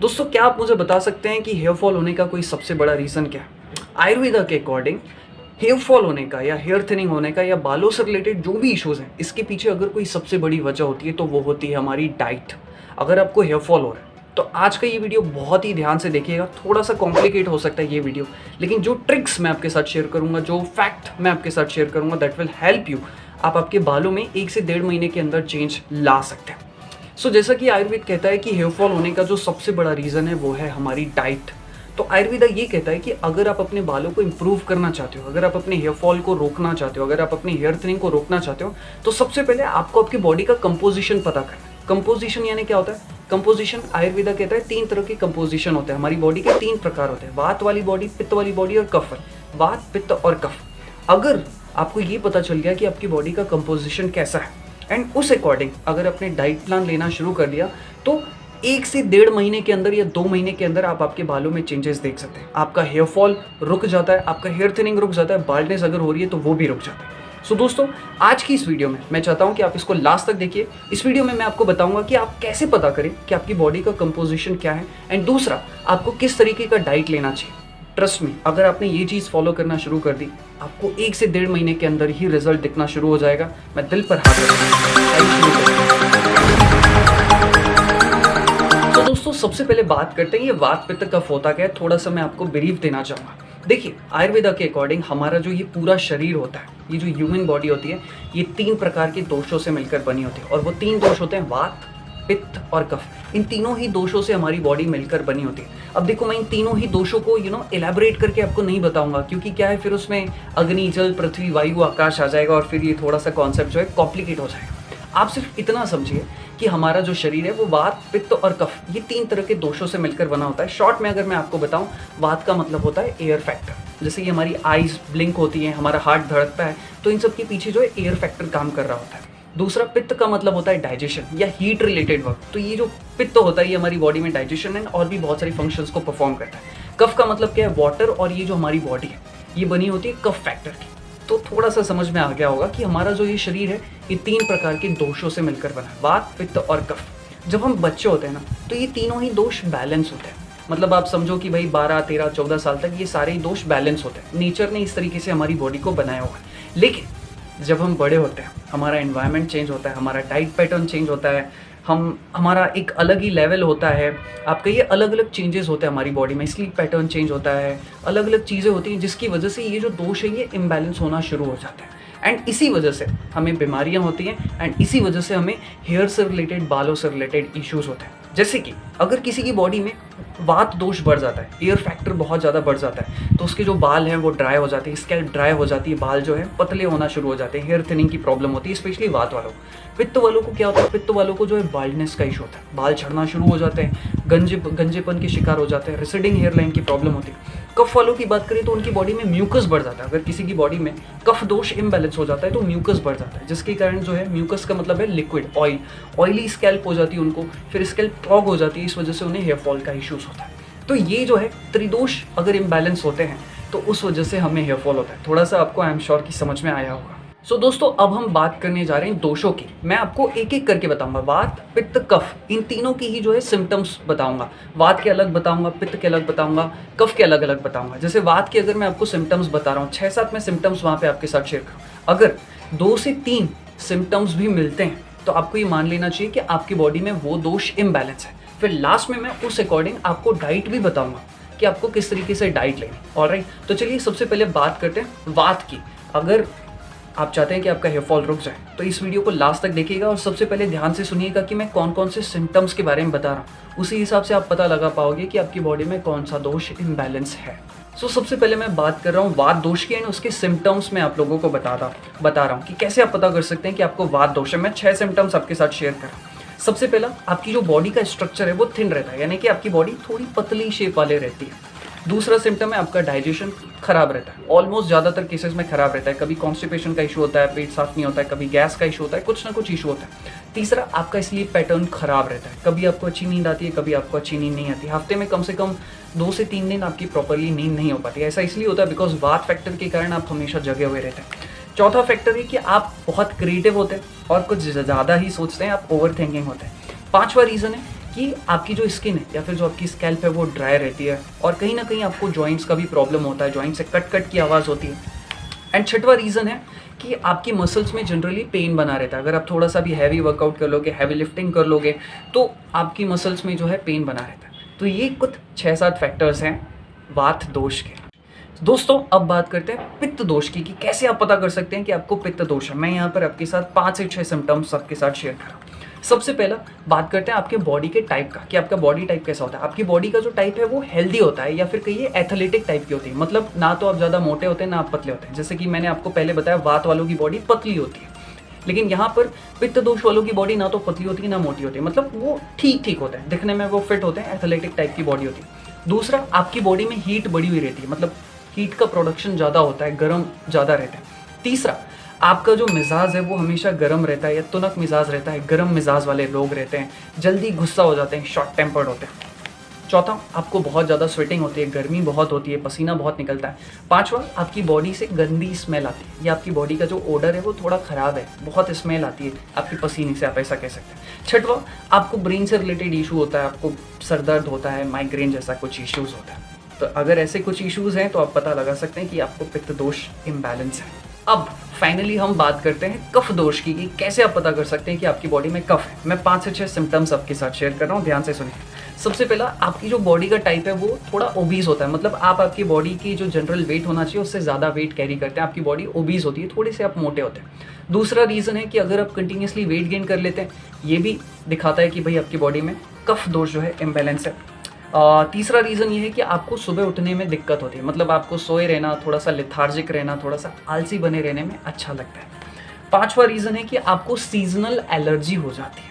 दोस्तों, क्या आप मुझे बता सकते हैं कि हेयर फॉल होने का कोई सबसे बड़ा रीज़न क्या है? आयुर्वेदा के अकॉर्डिंग हेयर फॉल होने का या हेयर थिनिंग होने का या बालों से रिलेटेड जो भी इश्यूज़ हैं, इसके पीछे अगर कोई सबसे बड़ी वजह होती है तो वो होती है हमारी डाइट। अगर आपको हेयर फॉल हो रहा है तो आज का ये वीडियो बहुत ही ध्यान से देखिएगा। थोड़ा सा कॉम्प्लिकेट हो सकता है ये वीडियो, लेकिन जो ट्रिक्स मैं आपके साथ शेयर करूँगा, जो फैक्ट मैं आपके साथ शेयर करूँगा, दैट विल हेल्प यू। आप आपके बालों में 1 से 1.5 महीने के अंदर चेंज ला सकते हैं। सो जैसा कि आयुर्वेद कहता है कि हेयर फॉल होने का जो सबसे बड़ा रीज़न है वो है हमारी डाइट। तो आयुर्वेदा ये कहता है कि अगर आप अपने बालों को इम्प्रूव करना चाहते हो, अगर आप अपने हेयर फॉल को रोकना चाहते हो, अगर आप अपनी हेयर थिनिंग को रोकना चाहते हो, तो सबसे पहले आपको आपकी बॉडी का कंपोजिशन पता करना है। कंपोजिशन यानी क्या होता है? कंपोजिशन आयुर्वेदा कहता है 3 तरह के कंपोजिशन होते हैं। हमारी बॉडी के 3 प्रकार होते हैं: वात वाली बॉडी, पित्त वाली बॉडी और कफ वाली। वात, पित्त और कफ। अगर आपको ये पता चल गया कि आपकी बॉडी का कंपोजिशन कैसा है एंड उस अकॉर्डिंग अगर आपने डाइट प्लान लेना शुरू कर दिया, तो 1 से 1.5 महीने के अंदर या 2 महीने के अंदर आप आपके बालों में चेंजेस देख सकते हैं। आपका हेयर फॉल रुक जाता है, आपका हेयर थिनिंग रुक जाता है, बाल्डनेस अगर हो रही है तो वो भी रुक जाता है। सो दोस्तों, आज की इस वीडियो में मैं चाहता हूं कि आप इसको लास्ट तक देखिए। इस वीडियो में मैं आपको बताऊंगा कि आप कैसे पता करें कि आपकी बॉडी का कंपोजिशन क्या है एंड दूसरा, आपको किस तरीके का डाइट लेना चाहिए। ट्रस्ट मी, अगर आपने ये चीज़ फॉलो करना शुरू कर दी, आपको 1 से 1.5 महीने के अंदर ही रिजल्ट दिखना शुरू हो जाएगा। मैं दिल पर हाथ तो दोस्तों, सबसे पहले बात करते हैं ये वात पित्त कफ होता क्या है। थोड़ा सा मैं आपको ब्रीफ देना चाहूँगा। देखिए, आयुर्वेदा के अकॉर्डिंग हमारा जो ये पूरा शरीर होता है, ये जो ह्यूमन बॉडी होती है, ये 3 प्रकार के दोषों से मिलकर बनी होती है। और वो 3 दोष होते हैं: वात, पित्त और कफ। इन तीनों ही दोषों से हमारी बॉडी मिलकर बनी होती है। अब देखो, मैं इन तीनों ही दोषों को एलैबोरेट करके आपको नहीं बताऊंगा, क्योंकि क्या है, फिर उसमें अग्नि, जल, पृथ्वी, वायु, आकाश आ जाएगा और फिर ये थोड़ा सा कॉन्सेप्ट जो है कॉम्प्लिकेट हो जाएगा। आप सिर्फ इतना समझिए कि हमारा जो शरीर है वो वात, पित्त और कफ, ये 3 तरह के दोषों से मिलकर बना होता है। शॉर्ट में अगर मैं आपको बताऊं, वात का मतलब होता है एयर फैक्टर। जैसे ये हमारी आईज ब्लिंक होती है, हमारा हार्ट धड़कता है, तो इन सब के पीछे जो है एयर फैक्टर काम कर रहा होता है। दूसरा, पित्त का मतलब होता है डाइजेशन या हीट रिलेटेड वर्क। तो ये जो पित्त होता है, ये हमारी बॉडी में डाइजेशन एंड और भी बहुत सारी फंक्शंस को परफॉर्म करता है। कफ का मतलब क्या है? वाटर। और ये जो हमारी बॉडी है, ये बनी होती है कफ फैक्टर की। तो थोड़ा सा समझ में आ गया होगा कि हमारा जो ये शरीर है, ये 3 प्रकार के दोषों से मिलकर बना है: वात, पित्त और कफ। जब हम बच्चे होते हैं ना, तो ये तीनों ही दोष बैलेंस होते हैं। मतलब आप समझो कि भाई 12, 13, 14 साल तक ये सारे ही दोष बैलेंस होते हैं। नेचर ने इस तरीके से हमारी बॉडी को बनाया हुआ है। लेकिन जब हम बड़े होते हैं, हमारा एनवायरनमेंट चेंज होता है, हमारा डाइट पैटर्न चेंज होता है, हमारा एक अलग ही लेवल होता है। आपका ये अलग अलग चेंजेस होते हैं हमारी बॉडी में, स्लीप पैटर्न चेंज होता है, अलग अलग चीज़ें होती हैं, जिसकी वजह से ये जो दोष है ये इम्बैलेंस होना शुरू हो जाता है। एंड इसी वजह से हमें बीमारियां होती हैं एंड इसी वजह से हमें हेयर से रिलेटेड, बालों से रिलेटेड इश्यूज़ होते हैं। जैसे कि अगर किसी की बॉडी में वात दोष बढ़ जाता है, एयर फैक्टर बहुत ज़्यादा बढ़ जाता है, तो उसके जो बाल हैं वो ड्राई हो जाते हैं, स्कैल्प ड्राई हो जाती है, बाल जो है पतले होना शुरू हो जाते हैं, हेयर थिनिंग की प्रॉब्लम होती है, स्पेशली वात वालों को। पित्त वालों को क्या होता है? पित्त वालों को जो है बाल्डनेस का इशू होता है, बाल झड़ना शुरू हो जाते हैं, गंजेपन के शिकार हो जाते हैं, रिसिडिंग हेयर लाइन की प्रॉब्लम होती है। कफ वालों की बात करें तो उनकी बॉडी में म्यूकस बढ़ जाता है। अगर किसी की बॉडी में कफ दोष इम्बैलेंस हो जाता है तो म्यूकस बढ़ जाता है, जिसके कारण जो है, म्यूकस का मतलब है लिक्विड, ऑयल, ऑयली स्कैल्प हो जाती है उनको, फिर स्कैल्प क्लॉग हो जाती है, इस वजह से उन्हें हेयर फॉल का इश्यूज होता है। तो ये जो है त्रिदोष अगर इम्बैलेंस होते हैं तो उस वजह से हमें हेयर फॉल होता है। थोड़ा सा आपको आई एम श्योर कि समझ में आया होगा। सो दोस्तों, अब हम बात करने जा रहे हैं दोषों की। मैं आपको एक एक करके बताऊंगा। वात, पित्त, कफ, इन तीनों की ही जो है सिम्टम्स बताऊंगा। वात के अलग बताऊंगा, पित्त के अलग बताऊंगा, कफ के अलग अलग बताऊंगा। जैसे वात के अगर मैं आपको सिम्टम्स बता रहा हूँ, 6-7 मैं सिम्टम्स वहाँ पे आपके साथ शेयर करूँ। अगर 2 से 3 सिम्टम्स भी मिलते हैं तो आपको ये मान लेना चाहिए कि आपकी बॉडी में वो दोष इम्बैलेंस है। फिर लास्ट में मैं उस अकॉर्डिंग आपको डाइट भी बताऊंगा कि आपको किस तरीके से डाइट लेनी। ऑलराइट, तो चलिए सबसे पहले बात करते हैं वात की। अगर आप चाहते हैं कि आपका हेयर फॉल रुक जाए तो इस वीडियो को लास्ट तक देखिएगा और सबसे पहले ध्यान से सुनिएगा कि मैं कौन कौन से सिम्टम्स के बारे में बता रहा हूँ। उसी हिसाब से आप पता लगा पाओगे कि आपकी बॉडी में कौन सा दोष इम्बैलेंस है। सो सबसे पहले मैं बात कर रहा हूँ वात दोष की एंड उसके सिम्टम्स में आप लोगों को बता रहा हूँ कि कैसे आप पता कर सकते हैं कि आपको वात दोष है। मैं 6 सिम्टम्स आपके साथ शेयर कर रहा हूँ। सबसे पहला, आपकी जो बॉडी का स्ट्रक्चर है वो थिन रहता है, यानी कि आपकी बॉडी थोड़ी पतली शेप वाले रहती है। दूसरा सिम्टम है आपका डाइजेशन खराब रहता है, ऑलमोस्ट ज़्यादातर केसेस में खराब रहता है। कभी कॉन्स्टिपेशन का इशू होता है, पेट साफ नहीं होता है, कभी गैस का इशू होता है, कुछ ना कुछ इशू होता है। तीसरा, आपका स्लीप पैटर्न खराब रहता है, कभी आपको अच्छी नींद आती है, कभी आपको अच्छी नींद नहीं आती। हफ्ते में कम से कम 2 से 3 दिन आपकी प्रॉपरली नींद नहीं हो पाती। ऐसा इसलिए होता है बिकॉज वात फैक्टर के कारण आप हमेशा जगे हुए रहते हैं। चौथा फैक्टर है कि आप बहुत क्रिएटिव होते हैं और कुछ ज़्यादा ही सोचते हैं, आप ओवर थिंकिंग होते हैं। 5वां रीज़न है कि आपकी जो स्किन है या फिर जो आपकी स्कैल्प है वो ड्राई रहती है, और कहीं ना कहीं आपको जॉइंट्स का भी प्रॉब्लम होता है, जॉइंट से कट कट की आवाज़ होती है। एंड छठवां रीज़न है कि आपकी मसल्स में जनरली पेन बना रहता है। अगर आप थोड़ा सा भी हैवी वर्कआउट कर लोगे, हैवी लिफ्टिंग कर लोगे, तो आपकी मसल्स में जो है पेन बना रहता है। तो ये कुछ 6-7 फैक्टर्स हैं वात दोष के। दोस्तों अब बात करते हैं पित्त दोष की, कि कैसे आप पता कर सकते हैं कि आपको पित्त दोष है। मैं यहाँ पर आपके साथ 5 से 6 सिम्टम्स आपके साथ शेयर कर रहा हूँ। सबसे पहला बात करते हैं आपके बॉडी के टाइप का, कि आपका बॉडी टाइप कैसा होता है। आपकी बॉडी का जो टाइप है वो हेल्दी होता है, या फिर कहिए एथलेटिक टाइप की होती है। मतलब ना तो आप ज़्यादा मोटे होते हैं ना आप पतले होते हैं। जैसे कि मैंने आपको पहले बताया, वात वालों की बॉडी पतली होती है, लेकिन यहाँ पर पित्त दोष वालों की बॉडी ना तो पतली होती है ना मोटी होती है। मतलब वो ठीक ठीक होता है, दिखने में वो फिट होते हैं, एथलेटिक टाइप की बॉडी होती है। दूसरा, आपकी बॉडी में हीट बढ़ी हुई रहती है, मतलब हीट का प्रोडक्शन ज़्यादा होता है, गर्म ज़्यादा रहता है। तीसरा, आपका जो मिजाज है वो हमेशा गर्म रहता है, या तुनक मिजाज रहता है। गर्म मिजाज वाले लोग रहते हैं, जल्दी गुस्सा हो जाते हैं, शॉर्ट टेम्पर्ड होते हैं। चौथा, आपको बहुत ज़्यादा स्वेटिंग होती है, गर्मी बहुत होती है, पसीना बहुत निकलता है। पांचवा, आपकी बॉडी से गंदी स्मेल आती है, या आपकी बॉडी का जो ओडर है वो थोड़ा ख़राब है, बहुत स्मेल आती है आपकी पसीने से, आप ऐसा कह सकते हैं। छठवा, आपको ब्रेन से रिलेटेड इशू होता है, आपको सर दर्द होता है, माइग्रेन जैसा कुछ इश्यूज़ होता है। तो अगर ऐसे कुछ इश्यूज़ हैं तो आप पता लगा सकते हैं कि आपको पित्त दोष इम्बैलेंस है। अब फाइनली हम बात करते हैं कफ दोष की, कि कैसे आप पता कर सकते हैं कि आपकी बॉडी में कफ है। मैं 5 से 6 सिम्टम्स आपके साथ शेयर कर रहा हूँ, ध्यान से सुनिए। सबसे पहला, आपकी जो बॉडी का टाइप है वो थोड़ा ओबीज होता है, मतलब आप आपकी बॉडी की जो जनरल वेट होना चाहिए उससे ज़्यादा वेट कैरी करते हैं, आपकी बॉडी ओबीज होती है, थोड़े से आप मोटे होते हैं। दूसरा रीज़न है कि अगर आप कंटिन्यूसली वेट गेन कर लेते हैं, ये भी दिखाता है कि भाई आपकी बॉडी में कफ दोष जो है इम्बैलेंस है। तीसरा रीज़न ये है कि आपको सुबह उठने में दिक्कत होती है, मतलब आपको सोए रहना, थोड़ा सा लेथार्जिक रहना, थोड़ा सा आलसी बने रहने में अच्छा लगता है। पांचवा रीज़न है कि आपको सीजनल एलर्जी हो जाती है,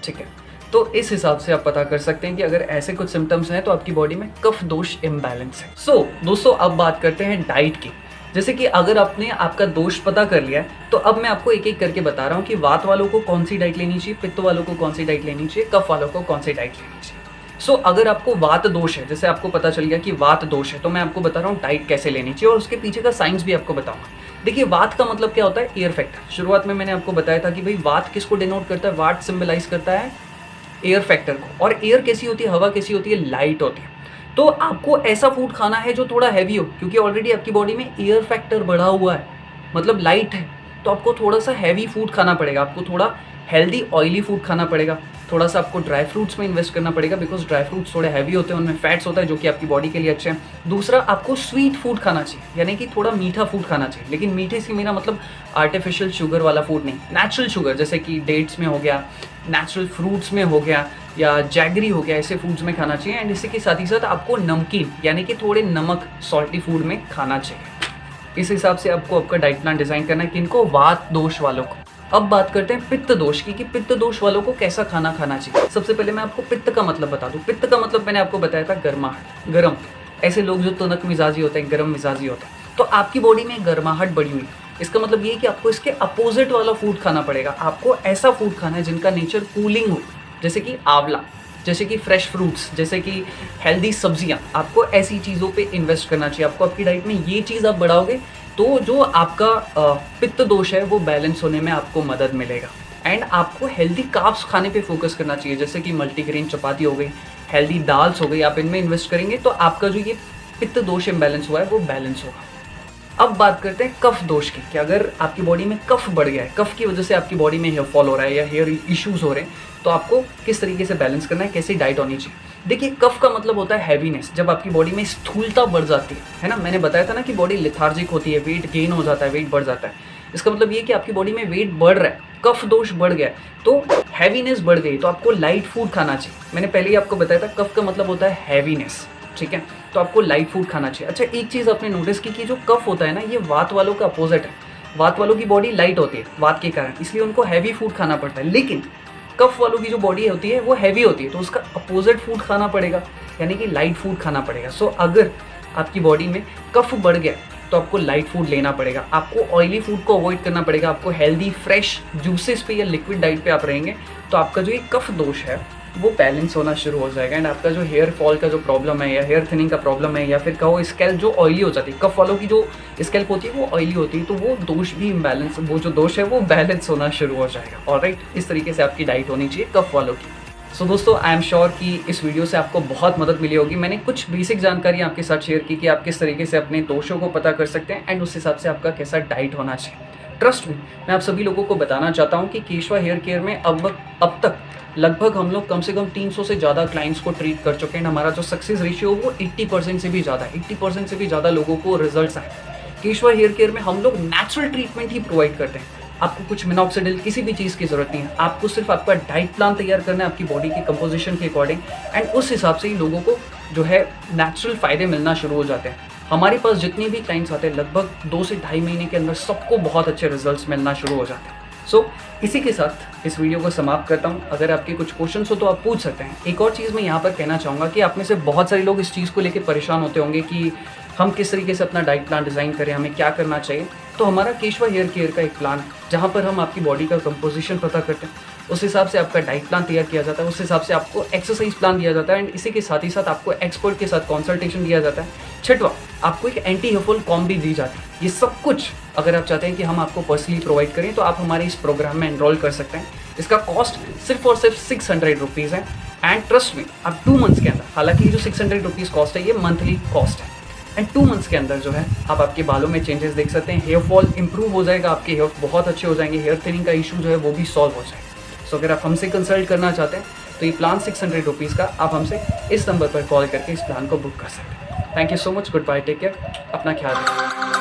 ठीक है। तो इस हिसाब से आप पता कर सकते हैं कि अगर ऐसे कुछ सिम्टम्स हैं तो आपकी बॉडी में कफ दोष इम्बैलेंस है। सो दोस्तों अब बात करते हैं डाइट की। जैसे कि अगर आपने आपका दोष पता कर लिया है तो अब मैं आपको एक एक करके बता रहा हूँ कि वात वालों को कौन सी डाइट लेनी चाहिए, पित्त वालों को कौन सी डाइट लेनी चाहिए, कफ वालों को कौन सी डाइट लेनी चाहिए। सो अगर आपको वात दोष है, जैसे आपको पता चल गया कि वात दोष है, तो मैं आपको बता रहा हूँ डाइट कैसे लेनी चाहिए, और उसके पीछे का साइंस भी आपको बताऊंगा। देखिए, वात का मतलब क्या होता है, एयर फैक्टर। शुरुआत में मैंने आपको बताया था कि भाई वात किसको डिनोट करता है, वात सिंबलाइज करता है एयर फैक्टर को। और एयर कैसी होती है, हवा कैसी होती है, लाइट होती है। तो आपको ऐसा फूड खाना है जो थोड़ा हैवी हो, क्योंकि ऑलरेडी आपकी बॉडी में एयर फैक्टर बढ़ा हुआ है, मतलब लाइट है, तो आपको थोड़ा सा हैवी फूड खाना पड़ेगा, आपको थोड़ा हेल्दी ऑयली फूड खाना पड़ेगा, थोड़ा सा आपको ड्राई फ्रूट्स में इन्वेस्ट करना पड़ेगा, बिकॉज ड्राई फ्रूट्स थोड़े हैवी होते हैं, उनमें फैट्स होता है जो कि आपकी बॉडी के लिए अच्छे हैं। दूसरा, आपको स्वीट फूड खाना चाहिए, यानी कि थोड़ा मीठा फूड खाना चाहिए, लेकिन मीठे से मेरा मतलब आर्टिफिशियल शुगर वाला फूड नहीं, नेचुरल शुगर, जैसे कि डेट्स में हो गया, नेचुरल फ्रूट्स में हो गया, या जैगरी हो गया, ऐसे फूड्स में खाना चाहिए। एंड इसी के साथ ही साथ आपको नमकीन, यानी कि थोड़े नमक सॉल्टी फूड में खाना चाहिए। इस हिसाब से आपको आपका डाइट प्लान डिज़ाइन करना है, किनको, वात दोष वालों को। अब बात करते हैं पित्त दोष की, कि पित्त दोष वालों को कैसा खाना खाना चाहिए। सबसे पहले मैं आपको पित्त का मतलब बता दूं। पित्त का मतलब मैंने आपको बताया था गर्माहट, गर्म। ऐसे लोग जो तुनक मिजाजी होते हैं, गर्म मिजाजी होते हैं, तो आपकी बॉडी में गर्माहट बढ़ी हुई है। इसका मतलब ये है कि आपको इसके अपोजिट वाला फूड खाना पड़ेगा। आपको ऐसा फूड खाना है जिनका नेचर कूलिंग हो, जैसे कि आंवला, जैसे कि फ्रेश फ्रूट्स, जैसे कि हेल्दी सब्जियां। आपको ऐसी चीज़ों पे इन्वेस्ट करना चाहिए। आपको आपकी डाइट में ये चीज़ आप बढ़ाओगे तो जो आपका पित्त दोष है वो बैलेंस होने में आपको मदद मिलेगा। एंड आपको हेल्दी कार्ब्स खाने पे फोकस करना चाहिए, जैसे कि मल्टीग्रेन चपाती हो गई, हेल्दी दाल्स हो गई, आप इनमें इन्वेस्ट करेंगे तो आपका जो ये पित्त दोष इम्बैलेंस हुआ है वो बैलेंस होगा। अब बात करते हैं कफ दोष की, कि अगर आपकी बॉडी में कफ बढ़ गया है, कफ की वजह से आपकी बॉडी में हेयर फॉल हो रहा है या हेयर इश्यूज हो रहे हैं, तो आपको किस तरीके से बैलेंस करना है, कैसी डाइट होनी चाहिए। देखिए, कफ का मतलब होता है हैवीनेस, जब आपकी बॉडी में स्थूलता बढ़ जाती है ना। मैंने बताया था ना कि बॉडी लेथार्जिक होती है, वेट गेन हो जाता है, वेट बढ़ जाता है। इसका मतलब ये कि आपकी बॉडी में वेट बढ़ रहा है, कफ दोष बढ़ गया है, तो हैवीनेस बढ़ गई, तो आपको लाइट फूड खाना चाहिए। मैंने पहले ही आपको बताया था कफ का मतलब होता है हैवीनेस, ठीक है, तो आपको लाइट फूड खाना चाहिए। अच्छा, एक चीज़ आपने नोटिस की कि जो कफ होता है ना, ये वात वालों का अपोजिट है। वात वालों की बॉडी लाइट होती है वात के कारण, इसलिए उनको हैवी फूड खाना पड़ता है। लेकिन कफ वालों की जो बॉडी होती है वो हैवी होती है, तो उसका अपोजिट फूड खाना पड़ेगा, यानी कि लाइट फूड खाना पड़ेगा। सो अगर आपकी बॉडी में कफ बढ़ गया तो आपको लाइट फूड लेना पड़ेगा, आपको ऑयली फूड को अवॉइड करना पड़ेगा, आपको हेल्दी फ्रेश जूसेस पे या लिक्विड डाइट पे आप रहेंगे तो आपका जो ये कफ दोष है वो बैलेंस होना शुरू हो जाएगा। एंड आपका जो हेयर फॉल का जो प्रॉब्लम है या हेयर थिनिंग का प्रॉब्लम है, या फिर कहो स्कैल्प जो ऑयली हो जाती है, कफ वालों की जो स्कैल्प होती है वो ऑयली होती है, तो वो दोष भी इम्बैलेंस, वो जो दोष है वो बैलेंस होना शुरू हो जाएगा। ऑलराइट, इस तरीके से आपकी डाइट होनी चाहिए कफ वालों की। सो दोस्तों, आई एम श्योर कि इस वीडियो से आपको बहुत मदद मिली होगी। मैंने कुछ बेसिक जानकारी आपके साथ शेयर की कि आप किस तरीके से अपने दोषों को पता कर सकते हैं एंड उस हिसाब से आपका कैसा डाइट होना चाहिए। ट्रस्ट मी, मैं आप सभी लोगों को बताना चाहता हूँ कि केशवा हेयर केयर में अब तक लगभग हम लोग कम से कम 300 से ज़्यादा क्लाइंट्स को ट्रीट कर चुके हैं। हमारा जो सक्सेस रेशियो वो 80% से भी ज़्यादा है। 80% से भी ज़्यादा लोगों को रिजल्ट्स आए। केशवा हेयर केयर में हम लोग नेचुरल ट्रीटमेंट ही प्रोवाइड करते हैं। आपको कुछ मिनॉक्सिडिल किसी भी चीज़ की ज़रूरत नहीं है। आपको सिर्फ आपका डाइट प्लान तैयार करना है आपकी बॉडी की कंपोजिशन के अकॉर्डिंग एंड उस हिसाब से ही लोगों को जो है नेचुरल फ़ायदे मिलना शुरू हो जाते हैं। हमारे पास जितने भी क्लाइंट्स आते हैं लगभग 2 से ढाई महीने के अंदर सबको बहुत अच्छे रिजल्ट्स मिलना शुरू हो जाते हैं। सो इसी के साथ इस वीडियो को समाप्त करता हूँ। अगर आपके कुछ क्वेश्चंस हो तो आप पूछ सकते हैं। एक और चीज़ मैं यहाँ पर कहना चाहूँगा कि आप में से बहुत सारे लोग इस चीज़ को लेकर परेशान होते होंगे कि हम किस तरीके से अपना डाइट प्लान डिज़ाइन करें, हमें क्या करना चाहिए। तो हमारा केशवा हेयर केयर का एक प्लान है जहाँ पर हम आपकी बॉडी का कंपोजिशन पता करते हैं, उस हिसाब से आपका डाइट प्लान तैयार किया जाता है, उस हिसाब से आपको एक्सरसाइज प्लान दिया जाता है एंड इसी के साथ ही साथ आपको एक्सपर्ट के साथ कंसल्टेशन दिया जाता है। छठवां, आपको एक एंटी हेयर फॉल कॉम भी दी जाती है। ये सब कुछ अगर आप चाहते हैं कि हम आपको पर्सनली प्रोवाइड करें तो आप हमारे इस प्रोग्राम में एनरोल कर सकते हैं। इसका कॉस्ट सिर्फ और सिर्फ 600 रुपीज़ है एंड ट्रस्ट में आप 2 मंथ्स के अंदर, हालांकि ये जो 600 रुपीज़ कॉस्ट है ये मंथली कॉस्ट है एंड 2 मंथ्स के अंदर जो है आप आपके बालों में चेंजेस देख सकते हैं। हेयर फॉल इंप्रूव हो जाएगा, आपके हेयर बहुत अच्छे हो जाएंगे, हेयर थिनिंग का इशू जो है वो भी सॉल्व हो जाएगा। सो अगर आप हमसे कंसल्ट करना चाहते हैं तो ये प्लान 600 रुपीज़ का आप हमसे इस नंबर पर कॉल करके इस प्लान को बुक कर सकते हैं। Thank you so much, good bye, take care, अपना ख्याल रखिए।